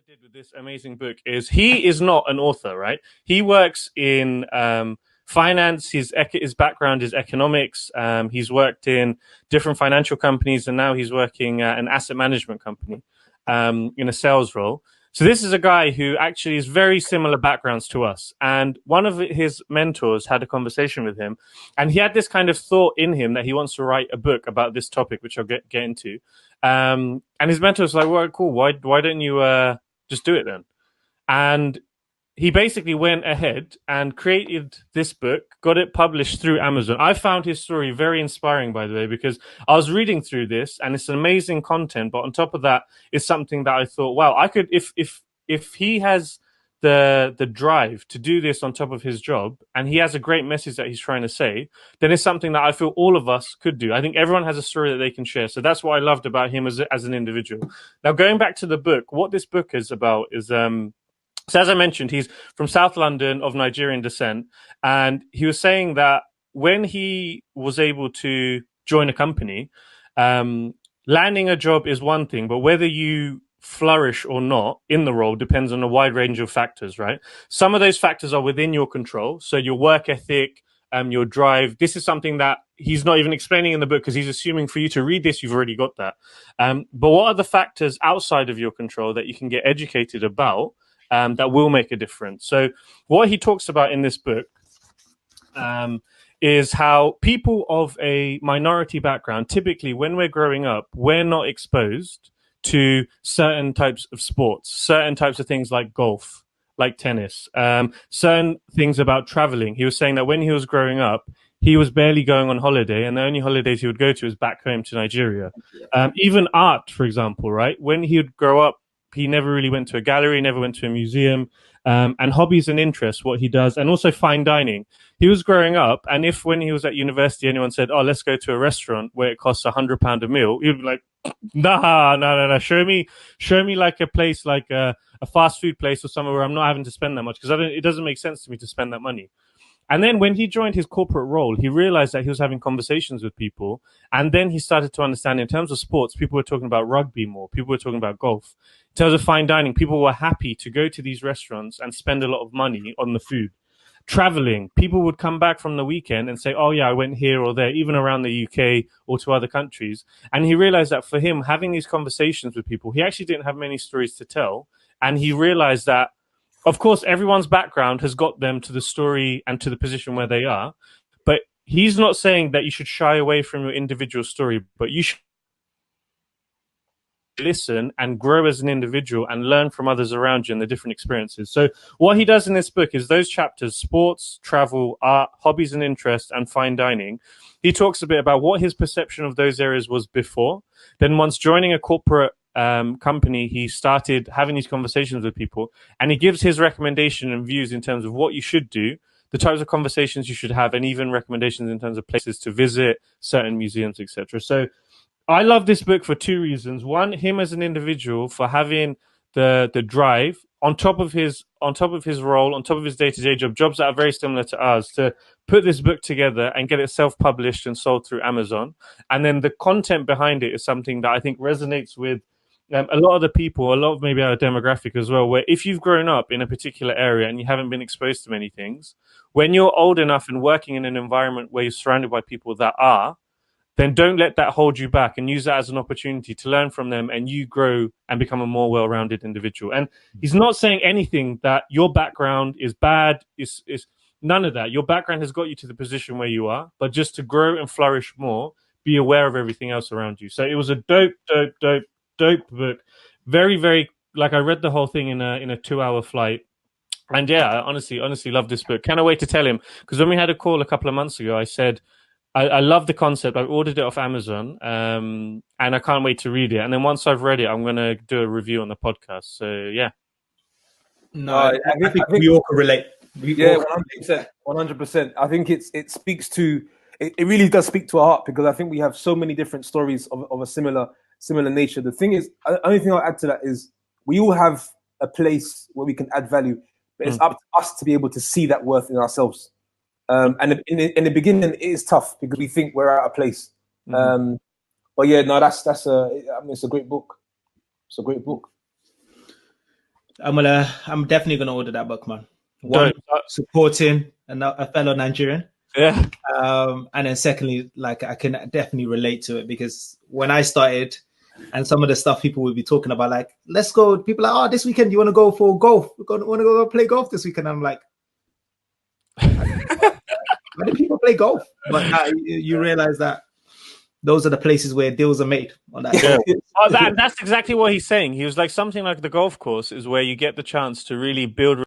did with this amazing book is he is not an author, right? He works in finance. His background is economics. He's worked in different financial companies, and now he's working at an asset management company in a sales role. So this is a guy who actually is very similar backgrounds to us. And one of his mentors had a conversation with him, and he had this kind of thought in him that he wants to write a book about this topic, which I'll get into. And his mentor was like, "Well, cool. Why don't you just do it then?" And he basically went ahead and created this book, got it published through Amazon. I found his story very inspiring, by the way, because I was reading through this and it's amazing content. But on top of that, it's something that I thought, wow, I could, if he has the drive to do this on top of his job, and he has a great message that he's trying to say, then it's something that I feel all of us could do. I think everyone has a story that they can share. So that's what I loved about him as an individual. Now, going back to the book, what this book is about is, so as I mentioned, he's from South London of Nigerian descent, and he was saying that when he was able to join a company, landing a job is one thing, but whether you flourish or not in the role depends on a wide range of factors, right? Some of those factors are within your control. So your work ethic, your drive. This is something that he's not even explaining in the book because he's assuming for you to read this, you've already got that. But what are the factors outside of your control that you can get educated about that will make a difference? So what he talks about in this book is how people of a minority background, typically when we're growing up, we're not exposed to certain types of sports, certain types of things like golf, like tennis, certain things about traveling. He was saying that when he was growing up, he was barely going on holiday, and the only holidays he would go to was back home to Nigeria. Even art, for example, right? When he would grow up, he never really went to a gallery, never went to a museum. And hobbies and interests, what he does, and also fine dining. He was growing up, and if when he was at university, anyone said, "Oh, let's go to a restaurant where it costs £100 a meal," he'd be like, "No. Show me like a place, like a fast food place or somewhere where I'm not having to spend that much, because it doesn't make sense to me to spend that money." And then when he joined his corporate role, he realized that he was having conversations with people. And then he started to understand in terms of sports, people were talking about rugby more. People were talking about golf. In terms of fine dining, people were happy to go to these restaurants and spend a lot of money on the food. Traveling, people would come back from the weekend and say, "Oh yeah, I went here or there," even around the UK or to other countries. And he realized that for him, having these conversations with people, he actually didn't have many stories to tell. And he realized that, of course, everyone's background has got them to the story and to the position where they are. But he's not saying that you should shy away from your individual story, but you should listen and grow as an individual and learn from others around you and the different experiences. So what he does in this book is those chapters: sports, travel, art, hobbies and interests, and fine dining. He talks a bit about what his perception of those areas was before. Then once joining a corporate company, he started having these conversations with people, and he gives his recommendation and views in terms of what you should do, the types of conversations you should have, and even recommendations in terms of places to visit, certain museums, etc. So I love this book for two reasons. One, him as an individual, for having the drive on top of his role, on top of his day-to-day jobs that are very similar to ours, to put this book together and get it self-published and sold through Amazon. And then the content behind it is something that I think resonates with a lot of the people, a lot of maybe our demographic as well, where if you've grown up in a particular area and you haven't been exposed to many things, when you're old enough and working in an environment where you're surrounded by people that are, then don't let that hold you back, and use that as an opportunity to learn from them and you grow and become a more well-rounded individual. And he's not saying anything that your background is bad, is none of that. Your background has got you to the position where you are, but just to grow and flourish more, be aware of everything else around you. So it was a dope book. Very, very, like, I read the whole thing in a 2-hour flight. And yeah, I honestly love this book. Cannot wait to tell him, because when we had a call a couple of months ago, I said, I love the concept. I ordered it off Amazon, and I can't wait to read it. And then once I've read it, I'm going to do a review on the podcast. So yeah. No, I think we all can relate. 100%. I think it speaks to, it really does speak to our heart, because I think we have so many different stories of a similar nature. The thing is, the only thing I'll add to that is we all have a place where we can add value, but it's up to us to be able to see that worth in ourselves. And in the beginning, it is tough because we think we're out of place. But yeah, no, it's a great book. It's a great book. I'm definitely gonna order that book, man. One, supporting a fellow Nigerian. Yeah. And then secondly, like I can definitely relate to it because when I started, and some of the stuff people would be talking about, like, let's go. People are like, oh, this weekend you want to go for golf? Want to go play golf this weekend? I'm like, why do people play golf? But now you realize that those are the places where deals are made on that. Yeah. That's exactly what he's saying. He was like, something like the golf course is where you get the chance to really build